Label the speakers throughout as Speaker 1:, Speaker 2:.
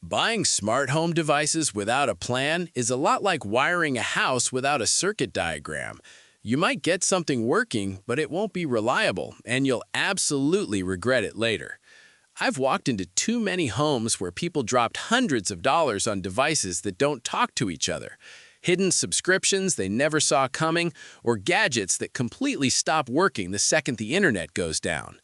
Speaker 1: Buying smart home devices without a plan is a lot like wiring a house without a circuit diagram. You might get something working, but it won't be reliable, and you'll absolutely regret it later. I've walked into too many homes where people dropped hundreds of dollars on devices that don't talk to each other, hidden subscriptions they never saw coming, or gadgets that completely stop working the second the internet goes down.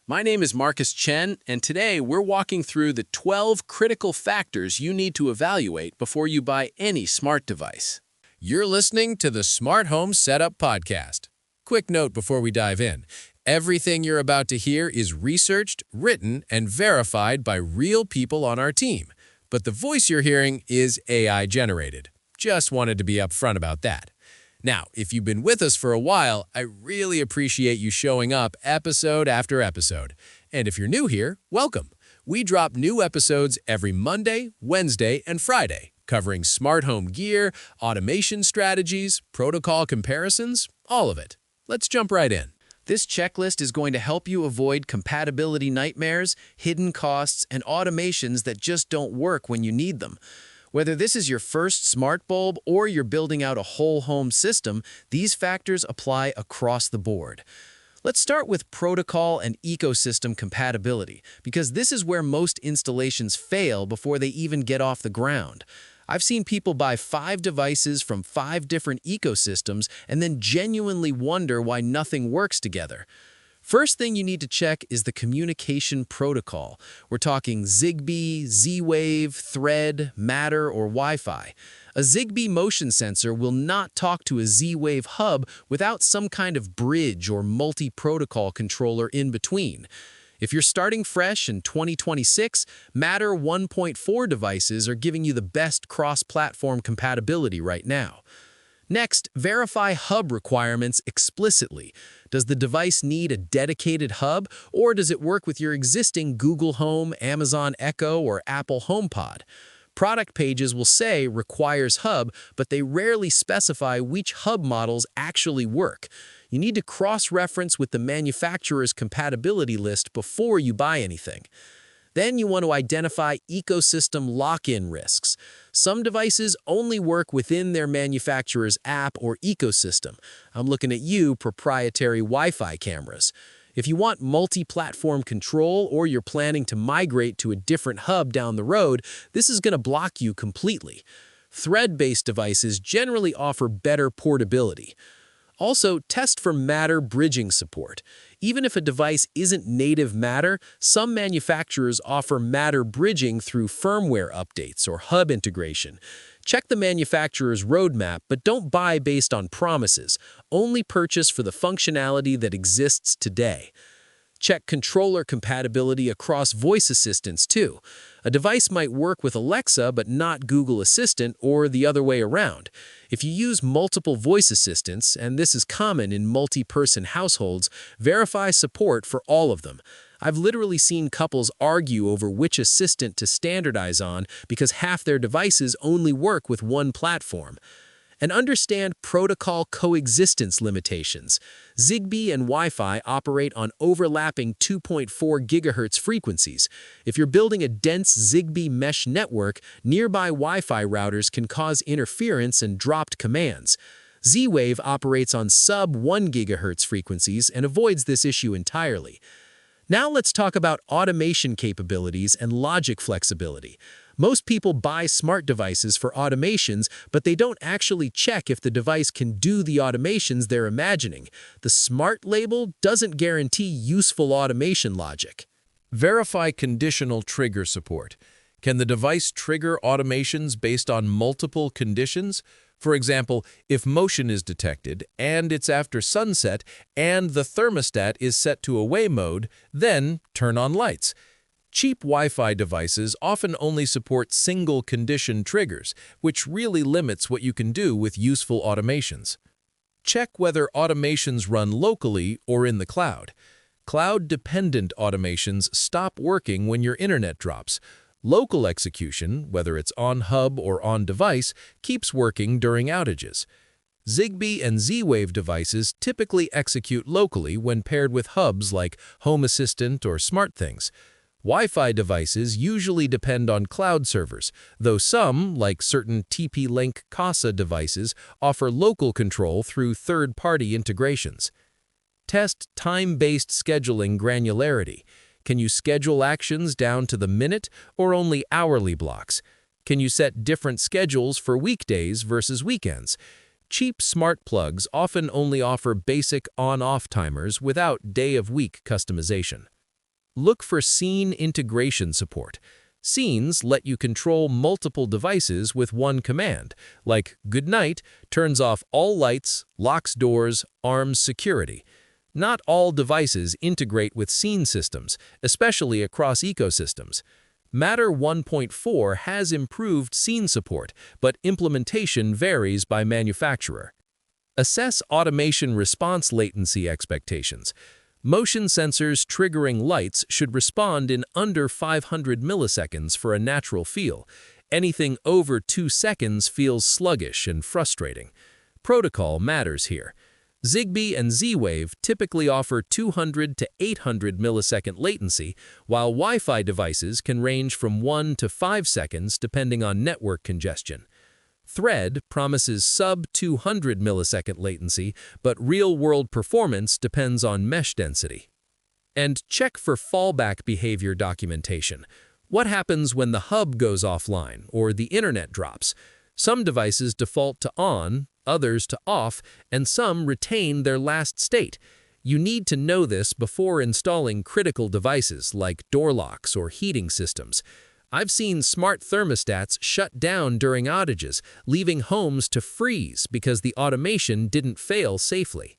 Speaker 1: My name is Marcus Chen, and today we're walking through the 12 critical factors you need to evaluate before you buy any smart device.
Speaker 2: You're listening to the Smart Home Setup Podcast. Quick note before we dive in. Everything you're about to hear is researched, written, and verified by real people on our team. But the voice you're hearing is AI generated. Just wanted to be upfront about that. Now, if you've been with us for a while, I really appreciate you showing up episode after episode. And if you're new here, welcome. We drop new episodes every Monday, Wednesday, and Friday, covering smart home gear, automation strategies, protocol comparisons, all of it. Let's jump right in.
Speaker 1: This checklist is going to help you avoid compatibility nightmares, hidden costs, and automations that just don't work when you need them. Whether this is your first smart bulb or you're building out a whole home system, these factors apply across the board. Let's start with protocol and ecosystem compatibility, because this is where most installations fail before they even get off the ground. I've seen people buy 5 devices from 5 different ecosystems and then genuinely wonder why nothing works together. First thing you need to check is the communication protocol. We're talking Zigbee, Z-Wave, Thread, Matter, or Wi-Fi. A Zigbee motion sensor will not talk to a Z-Wave hub without some kind of bridge or multi-protocol controller in between. If you're starting fresh in 2026, Matter 1.4 devices are giving you the best cross-platform compatibility right now. Next, verify hub requirements explicitly. Does the device need a dedicated hub, or does it work with your existing Google Home, Amazon Echo, or Apple HomePod? Product pages will say requires hub, but they rarely specify which hub models actually work. You need to cross-reference with the manufacturer's compatibility list before you buy anything. Then you want to identify ecosystem lock-in risks. Some devices only work within their manufacturer's app or ecosystem. I'm looking at you, proprietary Wi-Fi cameras. If you want multi-platform control or you're planning to migrate to a different hub down the road, this is going to block you completely. Thread-based devices generally offer better portability. Also, test for Matter bridging support. Even if a device isn't native Matter, some manufacturers offer Matter bridging through firmware updates or hub integration. Check the manufacturer's roadmap, but don't buy based on promises. Only purchase for the functionality that exists today. Check controller compatibility across voice assistants too. A device might work with Alexa but not Google Assistant, or the other way around. If you use multiple voice assistants, and this is common in multi-person households, verify support for all of them. I've literally seen couples argue over which assistant to standardize on because half their devices only work with one platform. And understand protocol coexistence limitations. Zigbee and Wi-Fi operate on overlapping 2.4 GHz frequencies. If you're building a dense Zigbee mesh network, nearby Wi-Fi routers can cause interference and dropped commands. Z-Wave operates on sub-1 GHz frequencies and avoids this issue entirely. Now let's talk about automation capabilities and logic flexibility. Most people buy smart devices for automations, but they don't actually check if the device can do the automations they're imagining. The smart label doesn't guarantee useful automation logic.
Speaker 2: Verify conditional trigger support. Can the device trigger automations based on multiple conditions? For example, if motion is detected, and it's after sunset, and the thermostat is set to away mode, then turn on lights. Cheap Wi-Fi devices often only support single-condition triggers, which really limits what you can do with useful automations. Check whether automations run locally or in the cloud. Cloud-dependent automations stop working when your internet drops. Local execution, whether it's on hub or on device, keeps working during outages. Zigbee and Z-Wave devices typically execute locally when paired with hubs like Home Assistant or SmartThings. Wi-Fi devices usually depend on cloud servers, though some, like certain TP-Link CASA devices, offer local control through third-party integrations. Test time-based scheduling granularity. Can you schedule actions down to the minute or only hourly blocks? Can you set different schedules for weekdays versus weekends? Cheap smart plugs often only offer basic on-off timers without day-of-week customization. Look for scene integration support. Scenes let you control multiple devices with one command, like "Goodnight" turns off all lights, locks doors, arms security. Not all devices integrate with scene systems, especially across ecosystems. Matter 1.4 has improved scene support, but implementation varies by manufacturer. Assess automation response latency expectations. Motion sensors triggering lights should respond in under 500 milliseconds for a natural feel. Anything over 2 seconds feels sluggish and frustrating. Protocol matters here. Zigbee and Z-Wave typically offer 200 to 800 millisecond latency, while Wi-Fi devices can range from 1 to 5 seconds depending on network congestion. Thread promises sub-200 millisecond latency, but real-world performance depends on mesh density. And check for fallback behavior documentation. What happens when the hub goes offline or the internet drops? Some devices default to on, others to off, and some retain their last state. You need to know this before installing critical devices like door locks or heating systems. I've seen smart thermostats shut down during outages, leaving homes to freeze because the automation didn't fail safely.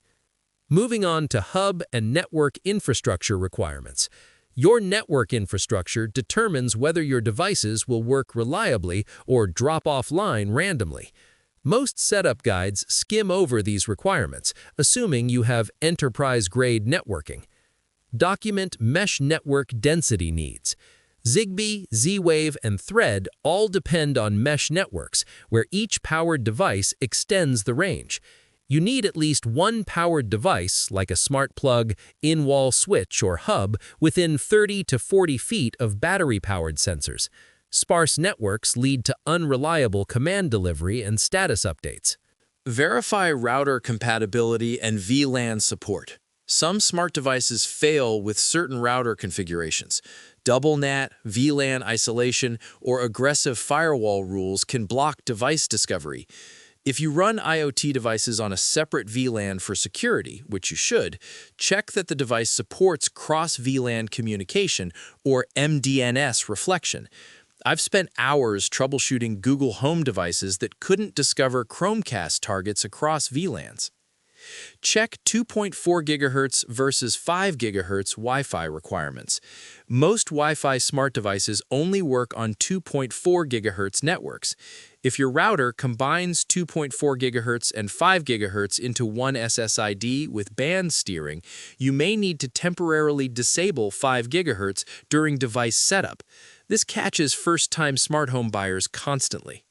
Speaker 2: Moving on to hub and network infrastructure requirements. Your network infrastructure determines whether your devices will work reliably or drop offline randomly. Most setup guides skim over these requirements, assuming you have enterprise-grade networking. Document mesh network density needs. Zigbee, Z-Wave, and Thread all depend on mesh networks, where each powered device extends the range. You need at least one powered device, like a smart plug, in-wall switch, or hub, within 30 to 40 feet of battery-powered sensors. Sparse networks lead to unreliable command delivery and status updates.
Speaker 1: Verify router compatibility and VLAN support. Some smart devices fail with certain router configurations. Double NAT, VLAN isolation, or aggressive firewall rules can block device discovery. If you run IoT devices on a separate VLAN for security, which you should, check that the device supports cross-VLAN communication, or MDNS reflection. I've spent hours troubleshooting Google Home devices that couldn't discover Chromecast targets across VLANs. Check 2.4 GHz versus 5 GHz Wi-Fi requirements. Most Wi-Fi smart devices only work on 2.4 GHz networks. If your router combines 2.4 GHz and 5 GHz into one SSID with band steering, you may need to temporarily disable 5 GHz during device setup. This catches first-time smart home buyers constantly.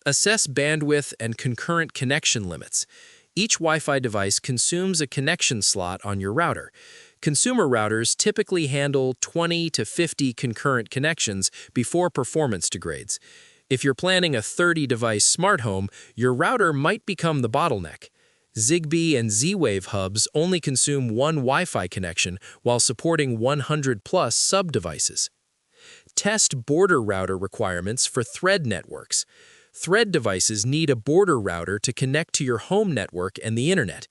Speaker 1: Assess bandwidth and concurrent connection limits. Each Wi-Fi device consumes a connection slot on your router. Consumer routers typically handle 20 to 50 concurrent connections before performance degrades. If you're planning a 30-device smart home, your router might become the bottleneck. Zigbee and Z-Wave hubs only consume one Wi-Fi connection while supporting 100-plus sub-devices. Test border router requirements for Thread networks. Thread devices need a border router to connect to your home network and the internet.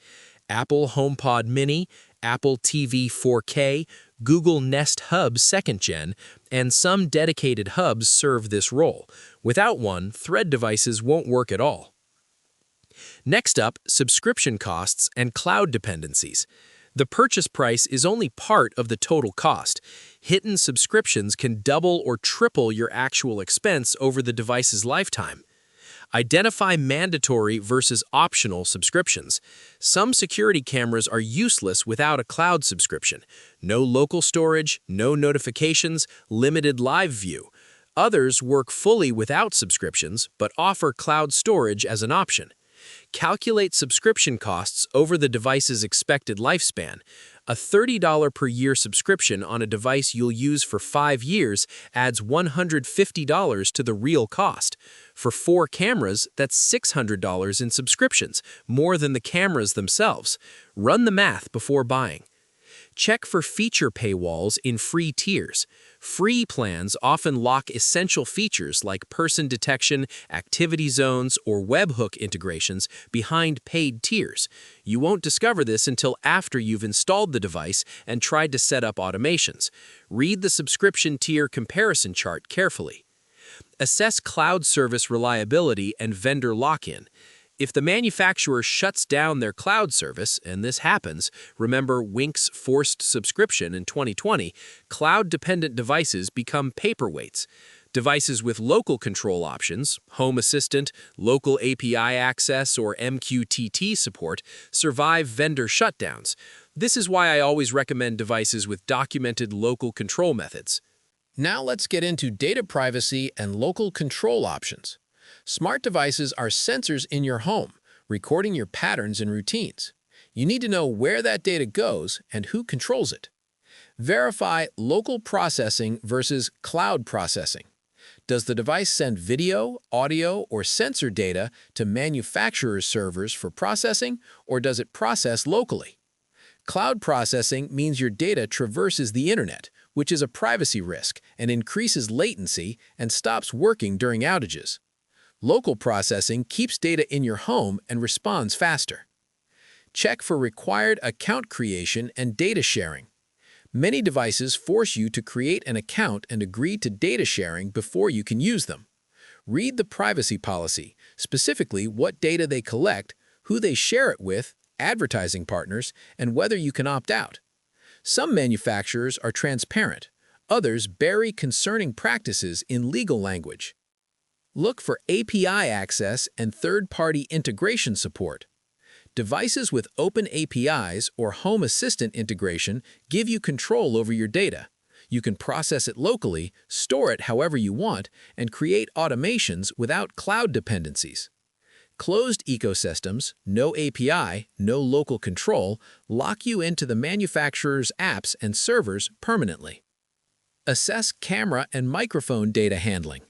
Speaker 1: Apple HomePod Mini, Apple TV 4K, Google Nest Hub 2nd Gen, and some dedicated hubs serve this role. Without one, Thread devices won't work at all. Next up, subscription costs and cloud dependencies. The purchase price is only part of the total cost. Hidden subscriptions can double or triple your actual expense over the device's lifetime. Identify mandatory versus optional subscriptions. Some security cameras are useless without a cloud subscription. No local storage, no notifications, limited live view. Others work fully without subscriptions, but offer cloud storage as an option. Calculate subscription costs over the device's expected lifespan.
Speaker 3: A $30 per year subscription on a device you'll use for 5 years adds $150 to the real cost. For 4 cameras, that's $600 in subscriptions, more than the cameras themselves. Run the math before buying. Check for feature paywalls in free tiers. Free plans often lock essential features like person detection, activity zones, or webhook integrations behind paid tiers. You won't discover this until after you've installed the device and tried to set up automations. Read the subscription tier comparison chart carefully. Assess cloud service reliability and vendor lock-in. If the manufacturer shuts down their cloud service, and this happens, remember Wink's forced subscription in 2020, cloud-dependent devices become paperweights. Devices with local control options, Home Assistant, local API access, or MQTT support survive vendor shutdowns. This is why I always recommend devices with documented local control methods.
Speaker 1: Now let's get into data privacy and local control options. Smart devices are sensors in your home, recording your patterns and routines. You need to know where that data goes and who controls it. Verify local processing versus cloud processing. Does the device send video, audio, or sensor data to manufacturer's servers for processing, or does it process locally? Cloud processing means your data traverses the internet, which is a privacy risk and increases latency and stops working during outages. Local processing keeps data in your home and responds faster. Check for required account creation and data sharing. Many devices force you to create an account and agree to data sharing before you can use them. Read the privacy policy, specifically what data they collect, who they share it with, advertising partners, and whether you can opt out. Some manufacturers are transparent. Others bury concerning practices in legal language. Look for API access and third-party integration support. Devices with open APIs or Home Assistant integration give you control over your data. You can process it locally, store it however you want, and create automations without cloud dependencies. Closed ecosystems, no API, no local control, lock you into the manufacturer's apps and servers permanently. Assess camera and microphone data handling.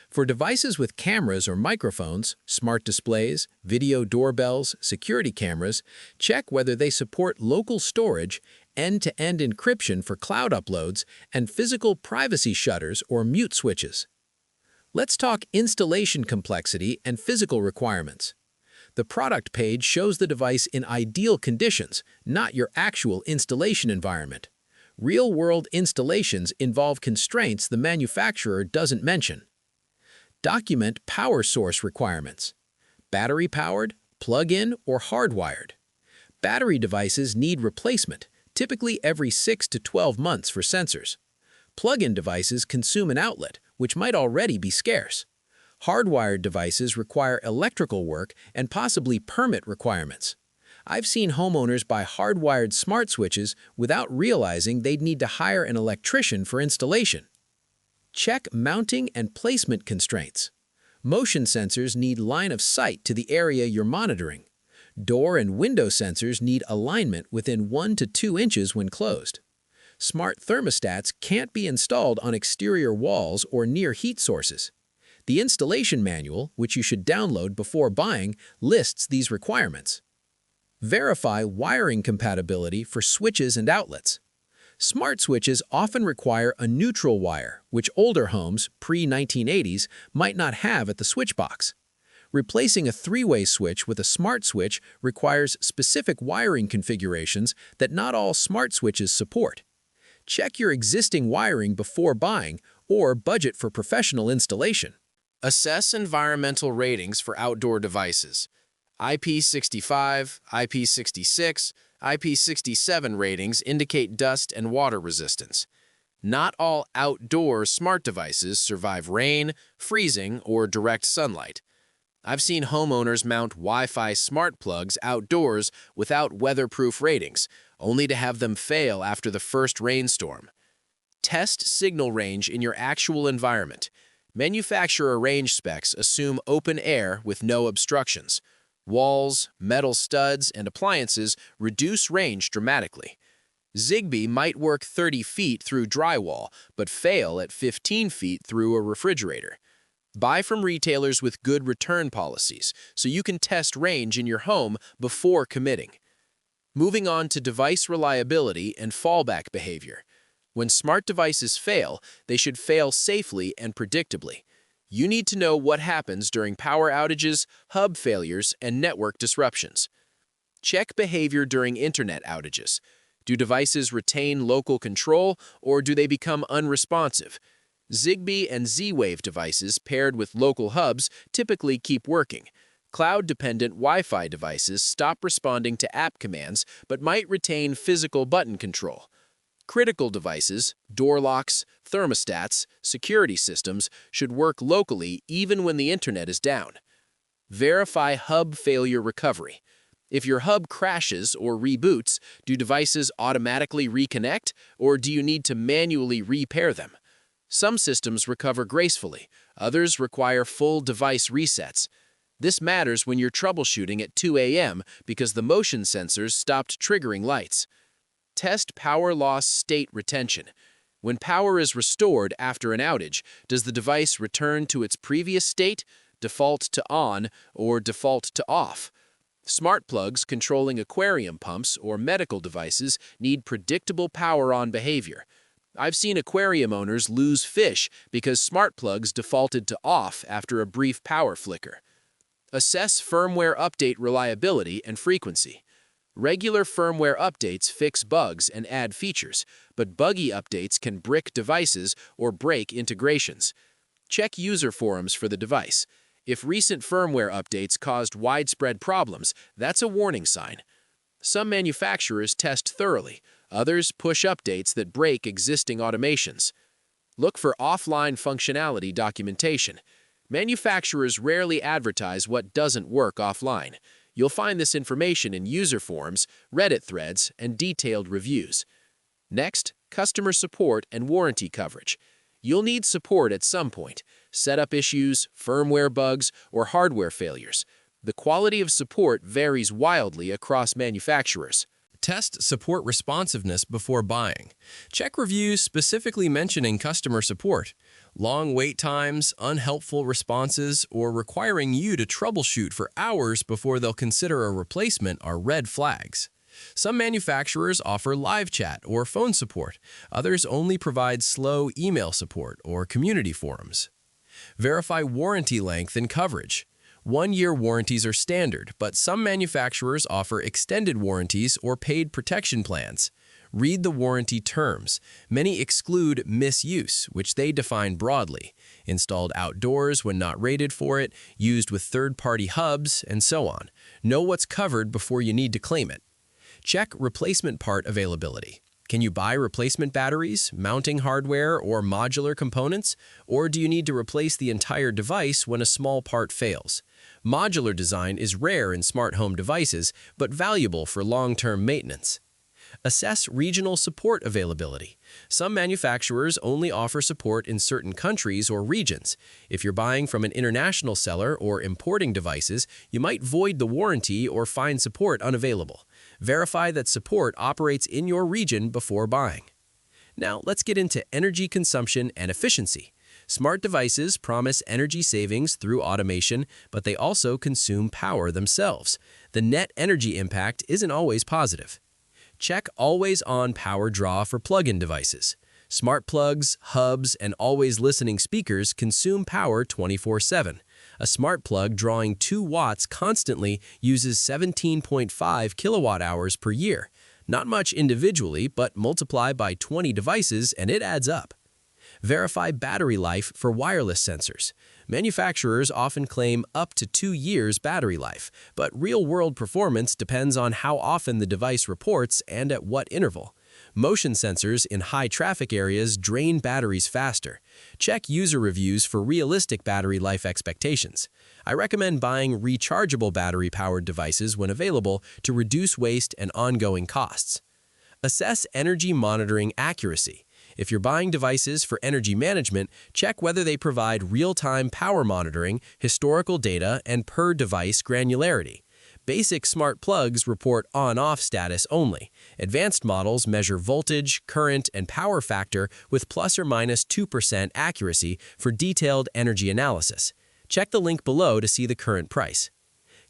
Speaker 1: For devices with cameras or microphones, smart displays, video doorbells, security cameras, check whether they support local storage, end-to-end encryption for cloud uploads, and physical privacy shutters or mute switches. Let's talk installation complexity and physical requirements. The product page shows the device in ideal conditions, not your actual installation environment. Real-world installations involve constraints the manufacturer doesn't mention. Document power source requirements. Battery-powered, plug-in, or hardwired. Battery devices need replacement, typically every 6 to 12 months for sensors. Plug-in devices consume an outlet, which might already be scarce. Hardwired devices require electrical work and possibly permit requirements. I've seen homeowners buy hardwired smart switches without realizing they'd need to hire an electrician for installation. Check mounting and placement constraints. Motion sensors need line of sight to the area you're monitoring. Door and window sensors need alignment within 1 to 2 inches when closed. Smart thermostats can't be installed on exterior walls or near heat sources. The installation manual, which you should download before buying, lists these requirements. Verify wiring compatibility for switches and outlets. Smart switches often require a neutral wire, which older homes, pre-1980s, might not have at the switch box. Replacing a 3-way switch with a smart switch requires specific wiring configurations that not all smart switches support. Check your existing wiring before buying or budget for professional installation.
Speaker 3: Assess environmental ratings for outdoor devices. IP65, IP66, IP67 ratings indicate dust and water resistance. Not all outdoor smart devices survive rain, freezing, or direct sunlight. I've seen homeowners mount Wi-Fi smart plugs outdoors without weatherproof ratings, only to have them fail after the first rainstorm. Test signal range in your actual environment. Manufacturer range specs assume open air with no obstructions. Walls, metal studs, and appliances reduce range dramatically. Zigbee might work 30 feet through drywall, but fail at 15 feet through a refrigerator. Buy from retailers with good return policies, so you can test range in your home before committing. Moving on to device reliability and fallback behavior. When smart devices fail, they should fail safely and predictably. You need to know what happens during power outages, hub failures, and network disruptions. Check behavior during internet outages. Do devices retain local control, or do they become unresponsive? Zigbee and Z-Wave devices paired with local hubs typically keep working. Cloud-dependent Wi-Fi devices stop responding to app commands but might retain physical button control. Critical devices, door locks, thermostats, security systems should work locally even when the internet is down. Verify hub failure recovery. If your hub crashes or reboots, do devices automatically reconnect, or do you need to manually repair them? Some systems recover gracefully, others require full device resets. This matters when you're troubleshooting at 2 a.m. because the motion sensors stopped triggering lights. Test power loss state retention. When power is restored after an outage, does the device return to its previous state, default to on, or default to off? Smart plugs controlling aquarium pumps or medical devices need predictable power-on behavior. I've seen aquarium owners lose fish because smart plugs defaulted to off after a brief power flicker. Assess firmware update reliability and frequency. Regular firmware updates fix bugs and add features, but buggy updates can brick devices or break integrations. Check user forums for the device. If recent firmware updates caused widespread problems, that's a warning sign. Some manufacturers test thoroughly, others push updates that break existing automations. Look for offline functionality documentation. Manufacturers rarely advertise what doesn't work offline. You'll find this information in user forums, Reddit threads, and detailed reviews. Next, customer support and warranty coverage. You'll need support at some point: setup issues, firmware bugs, or hardware failures. The quality of support varies wildly across manufacturers.
Speaker 4: Test support responsiveness before buying. Check reviews specifically mentioning customer support. Long wait times, unhelpful responses, or requiring you to troubleshoot for hours before they'll consider a replacement are red flags. Some manufacturers offer live chat or phone support. Others only provide slow email support or community forums. Verify warranty length and coverage. 1-year warranties are standard, but some manufacturers offer extended warranties or paid protection plans. Read the warranty terms. Many exclude misuse, which they define broadly: installed outdoors when not rated for it, used with third-party hubs, and so on. Know what's covered before you need to claim it. Check replacement part availability. Can you buy replacement batteries, mounting hardware, or modular components? Or do you need to replace the entire device when a small part fails? Modular design is rare in smart home devices, but valuable for long-term maintenance. Assess regional support availability. Some manufacturers only offer support in certain countries or regions. If you're buying from an international seller or importing devices, you might void the warranty or find support unavailable. Verify that support operates in your region before buying. Now, let's get into energy consumption and efficiency. Smart devices promise energy savings through automation, but they also consume power themselves. The net energy impact isn't always positive. Check always-on power draw for plug-in devices. Smart plugs, hubs, and always-listening speakers consume power 24/7. A smart plug drawing 2 watts constantly uses 17.5 kilowatt-hours per year. Not much individually, but multiply by 20 devices and it adds up. Verify battery life for wireless sensors. Manufacturers often claim up to 2 years battery life, but real-world performance depends on how often the device reports and at what interval. Motion sensors in high-traffic areas drain batteries faster. Check user reviews for realistic battery life expectations. I recommend buying rechargeable battery-powered devices when available to reduce waste and ongoing costs. Assess energy monitoring accuracy. If you're buying devices for energy management, check whether they provide real-time power monitoring, historical data, and per-device granularity.
Speaker 3: Basic smart plugs report on-off status only. Advanced models measure voltage, current, and power factor with plus or minus 2% accuracy for detailed energy analysis. Check the link below to see the current price.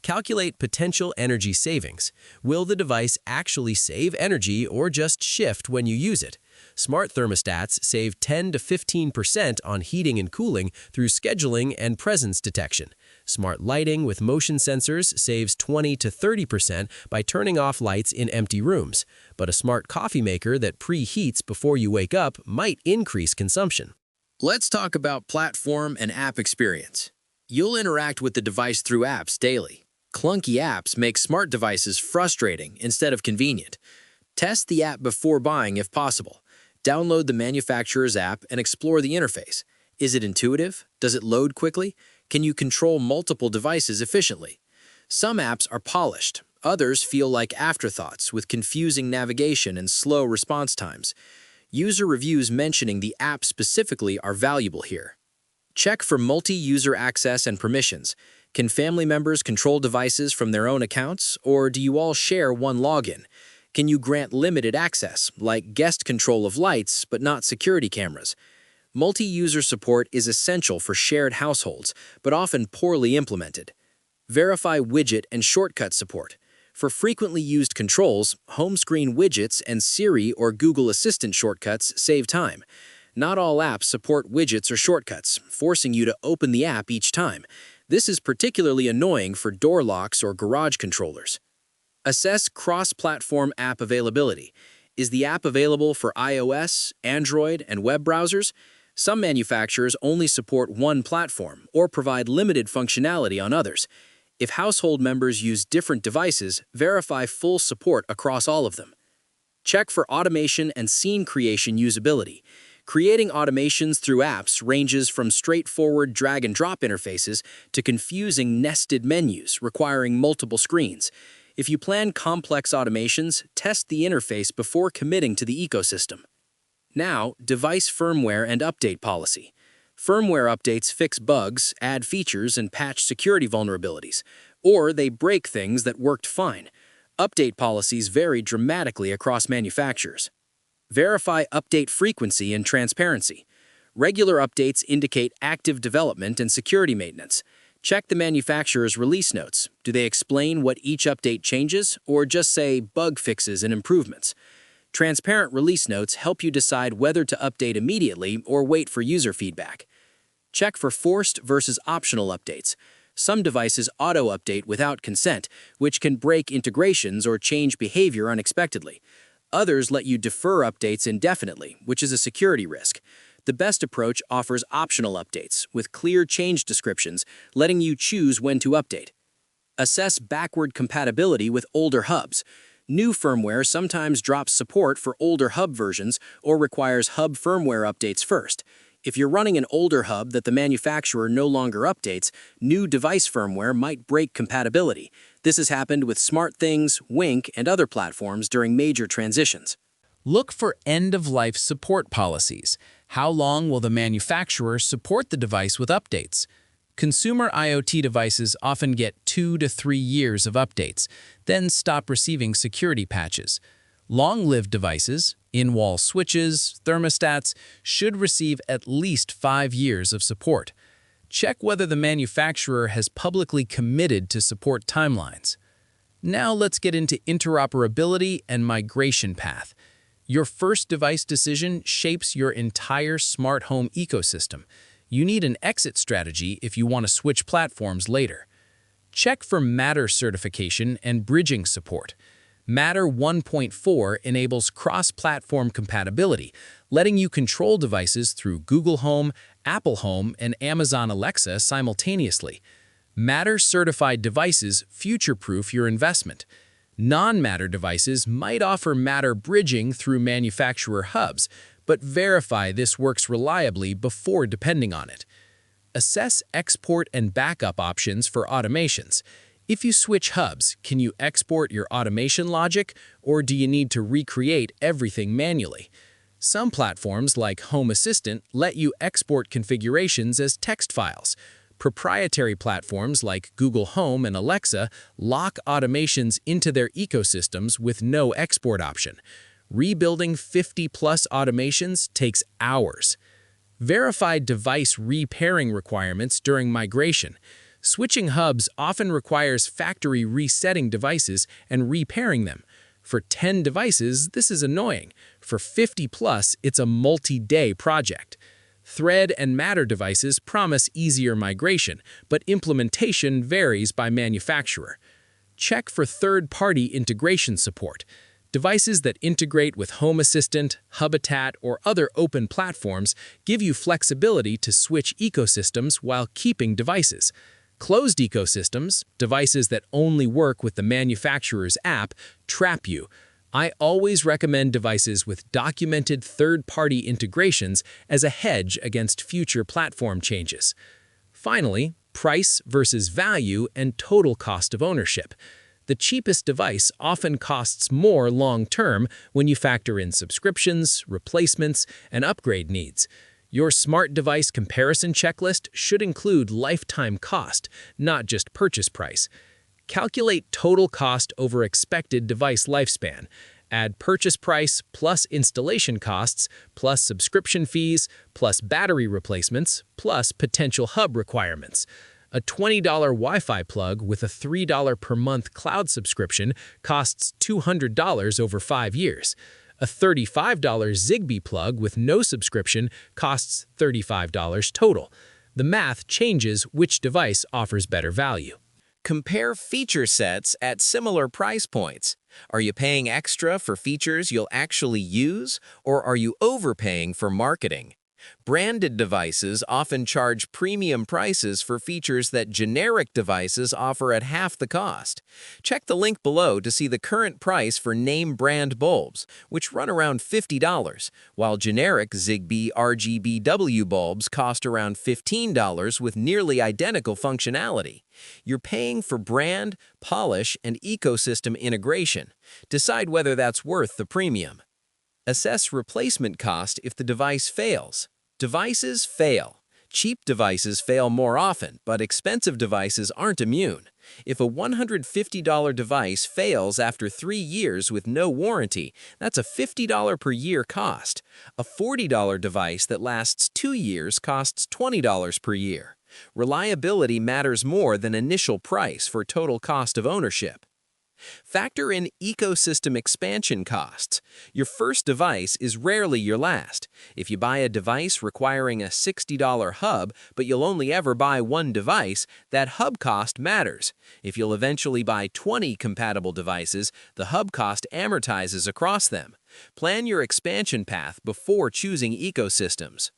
Speaker 3: Calculate potential energy savings. Will the device actually save energy or just shift when you use it? Smart thermostats save 10 to 15% on heating and cooling through scheduling and presence detection. Smart lighting with motion sensors saves 20 to 30% by turning off lights in empty rooms. But a smart coffee maker that preheats before you wake up might increase consumption.
Speaker 1: Let's talk about platform and app experience. You'll interact with the device through apps daily. Clunky apps make smart devices frustrating instead of convenient. Test the app before buying if possible. Download the manufacturer's app and explore the interface. Is it intuitive? Does it load quickly? Can you control multiple devices efficiently? Some apps are polished. Others feel like afterthoughts with confusing navigation and slow response times. User reviews mentioning the app specifically are valuable here. Check for multi-user access and permissions. Can family members control devices from their own accounts, or do you all share one login? Can you grant limited access, like guest control of lights but not security cameras? Multi-user support is essential for shared households, but often poorly implemented. Verify widget and shortcut support. For frequently used controls, home screen widgets and Siri or Google Assistant shortcuts save time. Not all apps support widgets or shortcuts, forcing you to open the app each time. This is particularly annoying for door locks or garage controllers. Assess cross-platform app availability. Is the app available for iOS, Android, and web browsers? Some manufacturers only support one platform or provide limited functionality on others. If household members use different devices, verify full support across all of them. Check for automation and scene creation usability. Creating automations through apps ranges from straightforward drag-and-drop interfaces to confusing nested menus requiring multiple screens. If you plan complex automations, test the interface before committing to the ecosystem. Now, device firmware and update policy. Firmware updates fix bugs, add features, and patch security vulnerabilities, or they break things that worked fine. Update policies vary dramatically across manufacturers. Verify update frequency and transparency. Regular updates indicate active development and security maintenance. Check the manufacturer's release notes. Do they explain what each update changes, or just say bug fixes and improvements? Transparent release notes help you decide whether to update immediately or wait for user feedback. Check for forced versus optional updates. Some devices auto-update without consent, which can break integrations or change behavior unexpectedly. Others let you defer updates indefinitely, which is a security risk. The best approach offers optional updates with clear change descriptions, letting you choose when to update. Assess backward compatibility with older hubs. New firmware sometimes drops support for older hub versions or requires hub firmware updates first. If you're running an older hub that the manufacturer no longer updates, new device firmware might break compatibility. This has happened with SmartThings, Wink, and other platforms during major transitions.
Speaker 5: Look for end-of-life support policies. How long will the manufacturer support the device with updates? Consumer IoT devices often get 2 to 3 years of updates, then stop receiving security patches. Long-lived devices, in-wall switches, thermostats, should receive at least 5 years of support. Check whether the manufacturer has publicly committed to support timelines. Now let's get into interoperability and migration path. Your first device decision shapes your entire smart home ecosystem. You need an exit strategy if you want to switch platforms later. Check for Matter certification and bridging support. Matter 1.4 enables cross-platform compatibility, letting you control devices through Google Home, Apple Home, and Amazon Alexa simultaneously. Matter-certified devices future-proof your investment. Non-Matter devices might offer Matter bridging through manufacturer hubs, but verify this works reliably before depending on it. Assess export and backup options for automations. If you switch hubs, can you export your automation logic, or do you need to recreate everything manually? Some platforms like Home Assistant let you export configurations as text files, Proprietary platforms like Google Home and Alexa lock automations into their ecosystems with no export option. Rebuilding 50-plus automations takes hours. Verified device repairing requirements during migration. Switching hubs often requires factory resetting devices and repairing them. For 10 devices, this is annoying. For 50-plus, it's a multi-day project. Thread and Matter devices promise easier migration, but implementation varies by manufacturer. Check for third-party integration support. Devices that integrate with Home Assistant, Habitat, or other open platforms give you flexibility to switch ecosystems while keeping devices. Closed ecosystems, devices that only work with the manufacturer's app, trap you. I always recommend devices with documented third-party integrations as a hedge against future platform changes. Finally, price versus value and total cost of ownership. The cheapest device often costs more long-term when you factor in subscriptions, replacements, and upgrade needs. Your smart device comparison checklist should include lifetime cost, not just purchase price. Calculate total cost over expected device lifespan. Add purchase price plus installation costs, plus subscription fees, plus battery replacements, plus potential hub requirements. A $20 Wi-Fi plug with a $3 per month cloud subscription costs $200 over 5 years. A $35 Zigbee plug with no subscription costs $35 total. The math changes which device offers better value.
Speaker 3: Compare feature sets at similar price points. Are you paying extra for features you'll actually use, or are you overpaying for marketing? Branded devices often charge premium prices for features that generic devices offer at half the cost. Check the link below to see the current price for name brand bulbs, which run around $50, while generic Zigbee RGBW bulbs cost around $15 with nearly identical functionality. You're paying for brand, polish, and ecosystem integration. Decide whether that's worth the premium. Assess replacement cost if the device fails. Devices fail. Cheap devices fail more often, but expensive devices aren't immune. If a $150 device fails after 3 years with no warranty, that's a $50 per year cost. A $40 device that lasts 2 years costs $20 per year. Reliability matters more than initial price for total cost of ownership. Factor in ecosystem expansion costs. Your first device is rarely your last. If you buy a device requiring a $60 hub, but you'll only ever buy one device, that hub cost matters. If you'll eventually buy 20 compatible devices, the hub cost amortizes across them. Plan your expansion path before choosing ecosystems.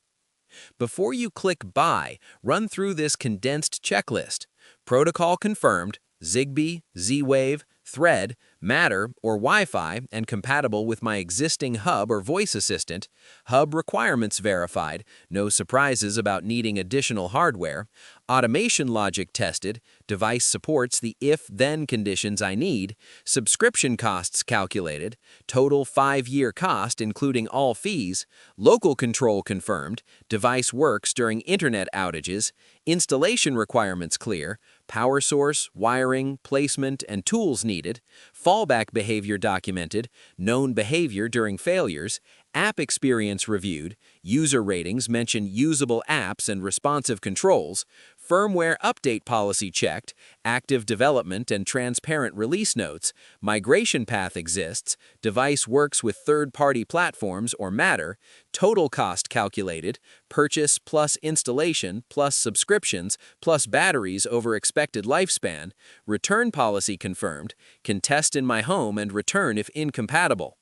Speaker 3: Before you click Buy, run through this condensed checklist. Protocol confirmed, Zigbee, Z-Wave, Thread, Matter, or Wi-Fi, and compatible with my existing hub or voice assistant, hub requirements verified, no surprises about needing additional hardware, automation logic tested, device supports the if-then conditions I need, subscription costs calculated, total 5-year cost including all fees, local control confirmed, device works during internet outages, installation requirements clear, power source, wiring, placement, and tools needed, fallback behavior documented, known behavior during failures, app experience reviewed, user ratings mention usable apps and responsive controls, firmware update policy checked, active development and transparent release notes, migration path exists, device works with third-party platforms or Matter, total cost calculated, purchase plus installation plus subscriptions plus batteries over expected lifespan, return policy confirmed, can test in my home and return if incompatible.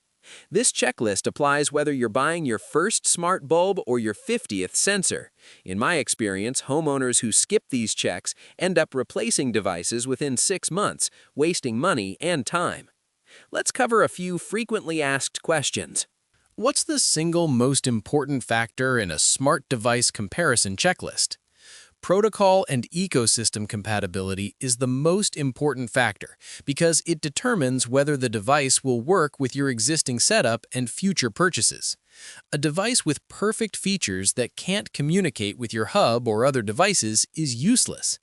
Speaker 3: This checklist applies whether you're buying your first smart bulb or your 50th sensor. In my experience, homeowners who skip these checks end up replacing devices within 6 months, wasting money and time. Let's cover a few frequently asked questions.
Speaker 4: What's the single most important factor in a smart device comparison checklist?
Speaker 3: Protocol and ecosystem compatibility is the most important factor because it determines whether the device will work with your existing setup and future purchases. A device with perfect features that can't communicate with your hub or other devices is useless.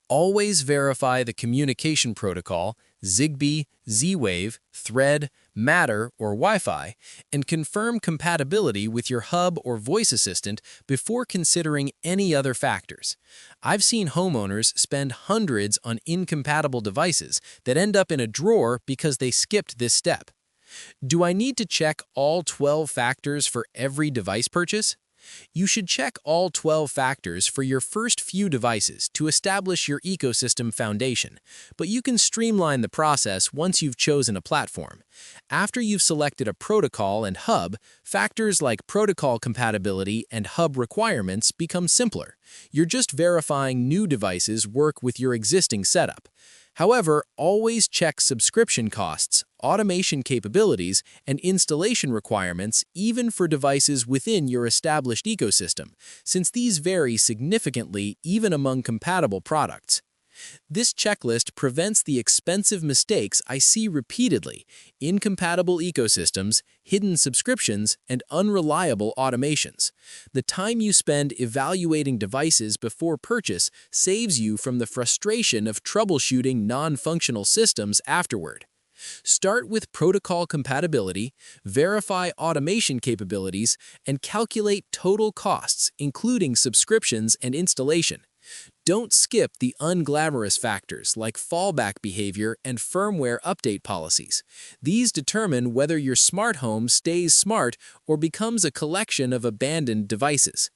Speaker 3: Always verify the communication protocol, Zigbee, Z-Wave, Thread, Matter, or Wi-Fi, and confirm compatibility with your hub or voice assistant before considering any other factors. I've seen homeowners spend hundreds on incompatible devices that end up in a drawer because they skipped this step. Do I need to check all 12 factors for every device purchase? You should check all 12 factors for your first few devices to establish your ecosystem foundation, but you can streamline the process once you've chosen a platform. After you've selected a protocol and hub, factors like protocol compatibility and hub requirements become simpler. You're just verifying new devices work with your existing setup. However, always check subscription costs, automation capabilities, and installation requirements even for devices within your established ecosystem, since these vary significantly even among compatible products. This checklist prevents the expensive mistakes I see repeatedly: incompatible ecosystems, hidden subscriptions, and unreliable automations. The time you spend evaluating devices before purchase saves you from the frustration of troubleshooting non-functional systems afterward. Start with protocol compatibility, verify automation capabilities, and calculate total costs, including subscriptions and installation. Don't skip the unglamorous factors like fallback behavior and firmware update policies. These determine whether your smart home stays smart or becomes a collection of abandoned devices.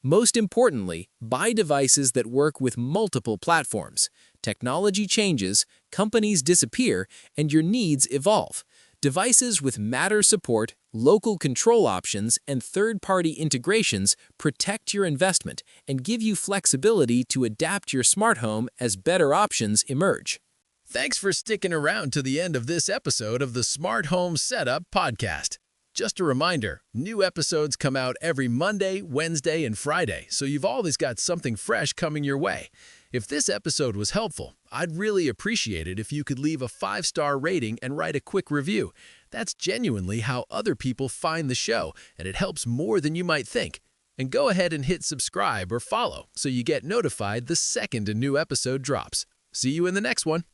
Speaker 3: Most importantly, buy devices that work with multiple platforms. Technology changes, companies disappear, and your needs evolve. Devices with Matter support, local control options, and third-party integrations protect your investment and give you flexibility to adapt your smart home as better options emerge.
Speaker 1: Thanks for sticking around to the end of this episode of the Smart Home Setup Podcast. Just a reminder, new episodes come out every Monday, Wednesday, and Friday, so you've always got something fresh coming your way. If this episode was helpful, I'd really appreciate it if you could leave a 5-star rating and write a quick review. That's genuinely how other people find the show, and it helps more than you might think. And go ahead and hit subscribe or follow so you get notified the second a new episode drops. See you in the next one.